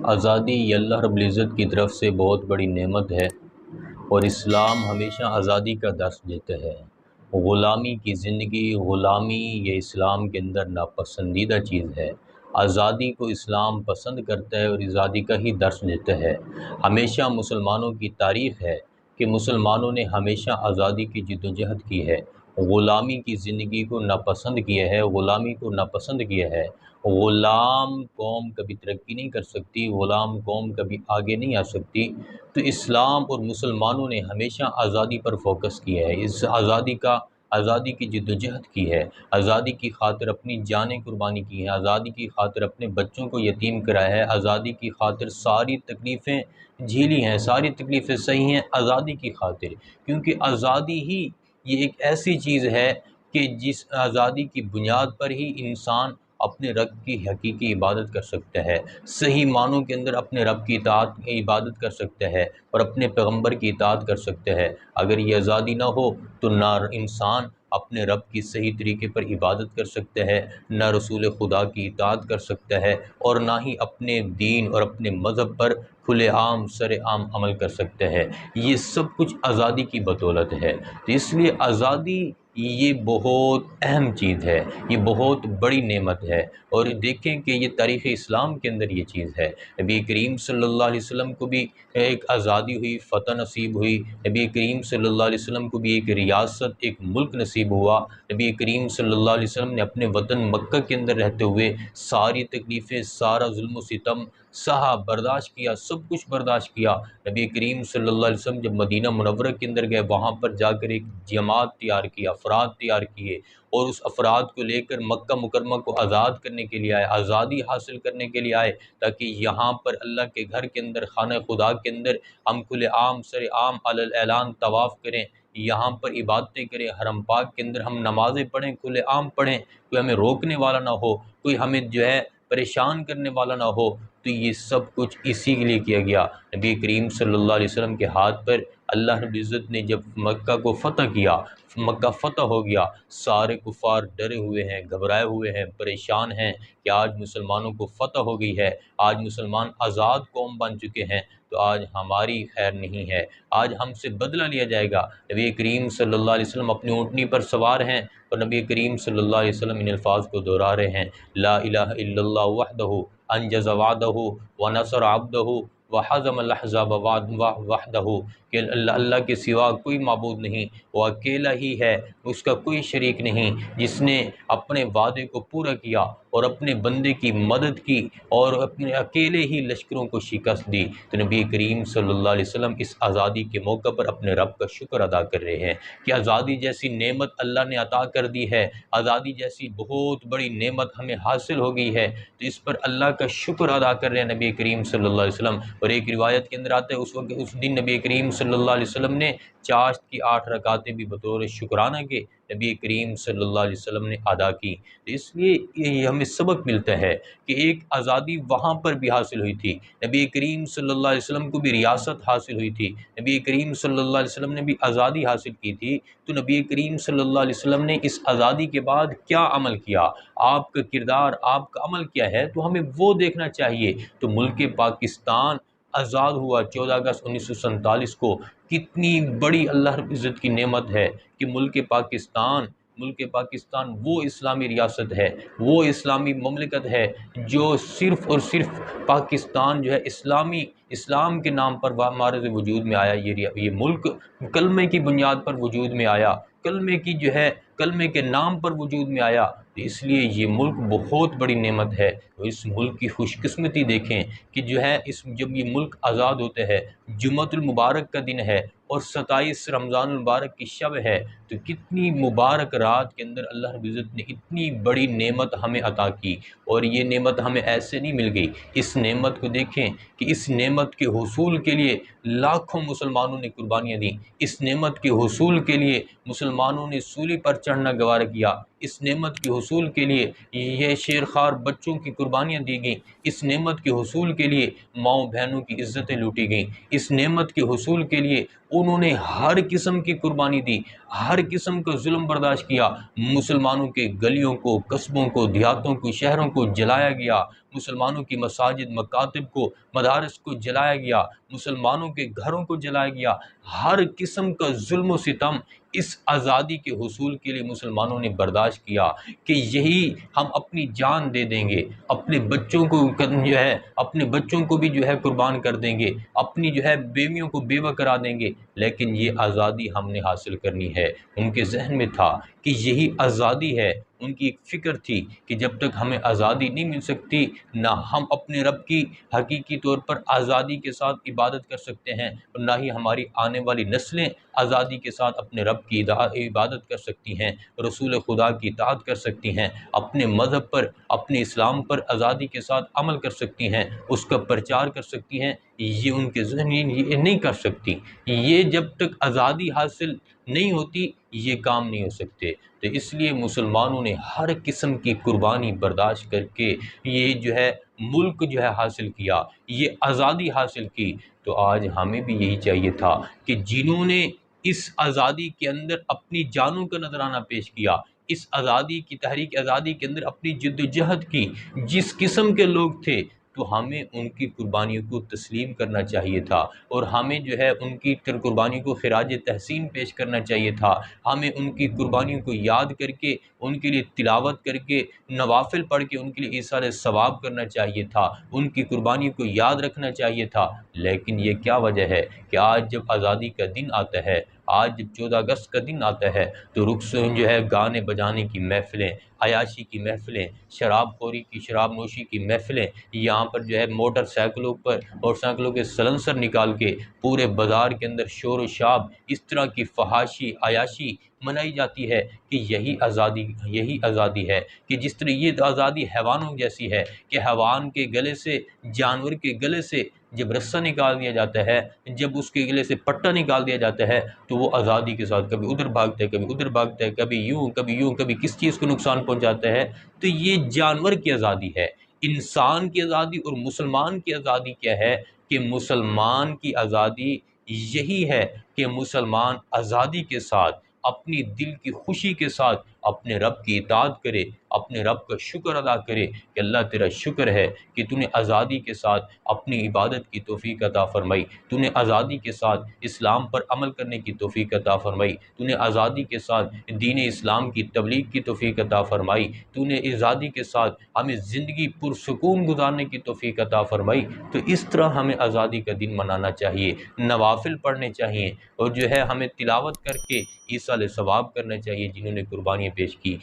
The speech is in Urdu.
آزادی یہ اللہ رب العزت کی طرف سے بہت بڑی نعمت ہے، اور اسلام ہمیشہ آزادی کا درس دیتا ہے۔ غلامی کی زندگی، غلامی یہ اسلام کے اندر ناپسندیدہ چیز ہے۔ آزادی کو اسلام پسند کرتا ہے اور آزادی کا ہی درس دیتا ہے۔ ہمیشہ مسلمانوں کی تاریخ ہے کہ مسلمانوں نے ہمیشہ آزادی کی جدوجہد کی ہے، غلامی کی زندگی کو ناپسند کیا ہے، غلامی کو ناپسند کیا ہے۔ غلام قوم کبھی ترقی نہیں کر سکتی، غلام قوم کبھی آگے نہیں آ سکتی۔ تو اسلام اور مسلمانوں نے ہمیشہ آزادی پر فوکس کیا ہے، اس آزادی کی جدوجہد کی ہے، آزادی کی خاطر اپنی جانیں قربانی کی ہیں، آزادی کی خاطر اپنے بچوں کو یتیم کرایا ہے، آزادی کی خاطر ساری تکلیفیں جھیلی ہیں، ساری تکلیفیں سہی ہیں آزادی کی خاطر، کیونکہ آزادی ہی یہ ایک ایسی چیز ہے کہ جس آزادی کی بنیاد پر ہی انسان اپنے رب کی حقیقی عبادت کر سکتا ہے، صحیح معنوں کے اندر اپنے رب کی عبادت کر سکتا ہے اور اپنے پیغمبر کی اطاعت کر سکتا ہے۔ اگر یہ آزادی نہ ہو تو نہ انسان اپنے رب کی صحیح طریقے پر عبادت کر سکتا ہے، نہ رسول خدا کی اطاعت کر سکتا ہے، اور نہ ہی اپنے دین اور اپنے مذہب پر کھلے عام سر عام عمل کر سکتا ہے۔ یہ سب کچھ آزادی کی بدولت ہے۔ تو اس لیے آزادی یہ بہت اہم چیز ہے، یہ بہت بڑی نعمت ہے، اور دیکھیں کہ یہ تاریخ اسلام کے اندر یہ چیز ہے۔ نبی کریم صلی اللہ علیہ وسلم کو بھی ایک آزادی ہوئی، فتح نصیب ہوئی، نبی کریم صلی اللہ علیہ وسلم کو بھی ایک ریاست، ایک ملک نصیب ہوا۔ نبی کریم صلی اللہ علیہ وسلم نے اپنے وطن مکہ کے اندر رہتے ہوئے ساری تکلیفیں، سارا ظلم و ستم سہا، برداشت کیا، سب کچھ برداشت کیا۔ نبی کریم صلی اللہ علیہ وسلم جب مدینہ منورہ کے اندر گئے، وہاں پر جا کر ایک جماعت تیار کیا، افراد تیار کیے، اور اس افراد کو لے کر مکہ مکرمہ کو آزاد کرنے کے لیے آئے، آزادی حاصل کرنے کے لیے آئے، تاکہ یہاں پر اللہ کے گھر کے اندر، خانہ خدا کے اندر ہم کھلے عام سر عام علی الاعلان طواف کریں، یہاں پر عبادتیں کریں، حرم پاک کے اندر ہم نمازیں پڑھیں، کھلے عام پڑھیں، کوئی ہمیں روکنے والا نہ ہو، کوئی ہمیں جو ہے پریشان کرنے والا نہ ہو۔ تو یہ سب کچھ اسی کے لیے کیا گیا۔ نبی کریم صلی اللہ علیہ وسلم کے ہاتھ پر اللہ رب العزت نے جب مکہ کو فتح کیا، مکہ فتح ہو گیا، سارے کفار ڈرے ہوئے ہیں، گھبرائے ہوئے ہیں، پریشان ہیں کہ آج مسلمانوں کو فتح ہو گئی ہے، آج مسلمان آزاد قوم بن چکے ہیں، تو آج ہماری خیر نہیں ہے، آج ہم سے بدلہ لیا جائے گا۔ نبی کریم صلی اللہ علیہ وسلم اپنی اونٹنی پر سوار ہیں، اور نبی کریم صلی اللہ علیہ وسلم ان الفاظ کو دہرا رہے ہیں: لا الہ الا اللہ وحدہ انجز وعدہ ونصر عبدہ وحزم الاحزاب وحدہ، کہ اللہ کے سوا کوئی معبود نہیں، وہ اکیلا ہی ہے، اس کا کوئی شریک نہیں، جس نے اپنے وعدے کو پورا کیا اور اپنے بندے کی مدد کی اور اپنے اکیلے ہی لشکروں کو شکست دی۔ تو نبی کریم صلی اللہ علیہ وسلم اس آزادی کے موقع پر اپنے رب کا شکر ادا کر رہے ہیں کہ آزادی جیسی نعمت اللہ نے عطا کر دی ہے، آزادی جیسی بہت بڑی نعمت ہمیں حاصل ہو گئی ہے، تو اس پر اللہ کا شکر ادا کر رہے ہیں نبی کریم صلی اللہ علیہ وسلم۔ اور ایک روایت کے اندر آتا ہے اس دن نبی کریم صلی اللہ علیہ وسلم نے چاشت کی 8 رکعتیں بھی بطور شکرانہ کے نبی کریم صلی اللہ علیہ وسلم نے ادا کی۔ تو اس لیے یہ ہمیں سبق ملتا ہے کہ ایک آزادی وہاں پر بھی حاصل ہوئی تھی، نبی کریم صلی اللہ علیہ وسلم کو بھی ریاست حاصل ہوئی تھی، نبی کریم صلی اللہ علیہ وسلم نے بھی آزادی حاصل کی تھی۔ تو نبی کریم صلی اللہ علیہ وسلم نے اس آزادی کے بعد کیا عمل کیا، آپ کا کردار، آپ کا عمل کیا ہے، تو ہمیں وہ دیکھنا چاہیے۔ تو ملک پاکستان آزاد ہوا 14 اگست 1947 کو، کتنی بڑی اللہ رب العزت کی نعمت ہے کہ ملک پاکستان وہ اسلامی ریاست ہے، وہ اسلامی مملکت ہے جو صرف اور صرف پاکستان جو ہے اسلام کے نام پر معرض وجود میں آیا۔ یہ ملک کلمے کی بنیاد پر وجود میں آیا، کلمے کے نام پر وجود میں آیا، تو اس لیے یہ ملک بہت بڑی نعمت ہے۔ اس ملک کی خوش قسمتی دیکھیں کہ جو ہے جب یہ ملک آزاد ہوتا ہے، جمعۃ المبارک کا دن ہے اور 27 رمضان المبارک کی شب ہے، تو کتنی مبارک رات کے اندر اللہ رب العزت نے اتنی بڑی نعمت ہمیں عطا کی، اور یہ نعمت ہمیں ایسے نہیں مل گئی۔ اس نعمت کو دیکھیں کہ اس نعمت کے حصول کے لیے لاکھوں مسلمانوں نے قربانیاں دیں، اس نعمت کے حصول کے لیے مسلمانوں نے سولی پر چڑھنا گوارا کیا، اس نعمت کے حصول کے لیے یہ شیرخوار بچوں کی قربانیاں دی گئیں، اس نعمت کے حصول کے لیے ماؤں بہنوں کی عزتیں لوٹی گئیں، اس نعمت کے حصول کے لیے انہوں نے ہر قسم کی قربانی دی، ہر قسم کا ظلم برداشت کیا۔ مسلمانوں کے گلیوں کو، قصبوں کو، دیہاتوں کو، شہروں کو جلایا گیا، مسلمانوں کی مساجد، مکاتب کو، مدارس کو جلایا گیا، مسلمانوں کے گھروں کو جلایا گیا۔ ہر قسم کا ظلم و ستم اس آزادی کے حصول کے لیے مسلمانوں نے برداشت کیا کہ یہی ہم اپنی جان دے دیں گے، اپنے بچوں کو جو ہے اپنے بچوں کو بھی جو ہے قربان کر دیں گے، اپنی جو ہے بیویوں کو بیوہ کرا دیں گے، لیکن یہ آزادی ہم نے حاصل کرنی ہے۔ ان کے ذہن میں تھا کہ یہی آزادی ہے۔ ان کی ایک فکر تھی کہ جب تک ہمیں آزادی نہیں مل سکتی، نہ ہم اپنے رب کی حقیقی طور پر آزادی کے ساتھ عبادت کر سکتے ہیں، اور نہ ہی ہماری آنے والی نسلیں آزادی کے ساتھ اپنے رب کی عبادت کر سکتی ہیں، رسول خدا کی اطاعت کر سکتی ہیں، اپنے مذہب پر، اپنے اسلام پر آزادی کے ساتھ عمل کر سکتی ہیں، اس کا پرچار کر سکتی ہیں۔ یہ ان کے ذہن یہ نہیں کر سکتی۔ یہ جب تک آزادی حاصل نہیں ہوتی، یہ کام نہیں ہو سکتے۔ تو اس لیے مسلمانوں نے ہر قسم کی قربانی برداشت کر کے یہ جو ہے ملک جو ہے حاصل کیا، یہ آزادی حاصل کی۔ تو آج ہمیں بھی یہی چاہیے تھا کہ جنہوں نے اس آزادی کے اندر اپنی جانوں کا نذرانہ پیش کیا، اس آزادی کی تحریک آزادی کے اندر اپنی جد و جہد کی، جس قسم کے لوگ تھے، تو ہمیں ان کی قربانیوں کو تسلیم کرنا چاہیے تھا، اور ہمیں جو ہے ان کی قربانیوں کو خراج تحسین پیش کرنا چاہیے تھا۔ ہمیں ان کی قربانیوں کو یاد کر کے، ان کے لیے تلاوت کر کے، نوافل پڑھ کے ان کے لیے ایصال ثواب کرنا چاہیے تھا، ان کی قربانیوں کو یاد رکھنا چاہیے تھا۔ لیکن یہ کیا وجہ ہے کہ آج جب آزادی کا دن آتا ہے، آج جب 14 اگست کا دن آتا ہے، تو رخصت جو ہے گانے بجانے کی محفلیں، عیاشی کی محفلیں، شراب خوری کی، شراب نوشی کی محفلیں، یہاں پر جو ہے موٹر سائیکلوں پر، موٹر سائیکلوں کے سلنسر نکال کے پورے بازار کے اندر شور و شاب، اس طرح کی فحاشی، عیاشی منائی جاتی ہے کہ یہی آزادی ہے۔ کہ جس طرح یہ آزادی حیوانوں جیسی ہے کہ حیوان کے گلے سے، جانور کے گلے سے جب رسہ نکال دیا جاتا ہے، جب اس کے گلے سے پٹا نکال دیا جاتا ہے، تو وہ آزادی کے ساتھ کبھی ادھر بھاگتا ہے، کبھی ادھر بھاگتا ہے، کبھی یوں کبھی یوں، کبھی کس چیز کو نقصان پہنچاتا ہے۔ تو یہ جانور کی آزادی ہے۔ انسان کی آزادی اور مسلمان کی آزادی کیا ہے کہ مسلمان کی آزادی یہی ہے کہ مسلمان آزادی کے ساتھ، اپنی دل کی خوشی کے ساتھ اپنے رب کی اطاعت کرے، اپنے رب کا شکر ادا کرے کہ اللہ تیرا شکر ہے کہ تو نے آزادی کے ساتھ اپنی عبادت کی توفیق عطا فرمائی، تو نے آزادی کے ساتھ اسلام پر عمل کرنے کی توفیق عطا فرمائی، تو نے آزادی کے ساتھ دین اسلام کی تبلیغ کی توفیق عطا فرمائی، تو نے آزادی کے ساتھ ہمیں زندگی پرسکون گزارنے کی توفیق عطا فرمائی۔ تو اس طرح ہمیں آزادی کا دن منانا چاہیے، نوافل پڑھنے چاہیے، اور جو ہے ہمیں تلاوت کر کے ایصال ثواب کرنا چاہیے جنہوں نے قربانیاں پیش کی۔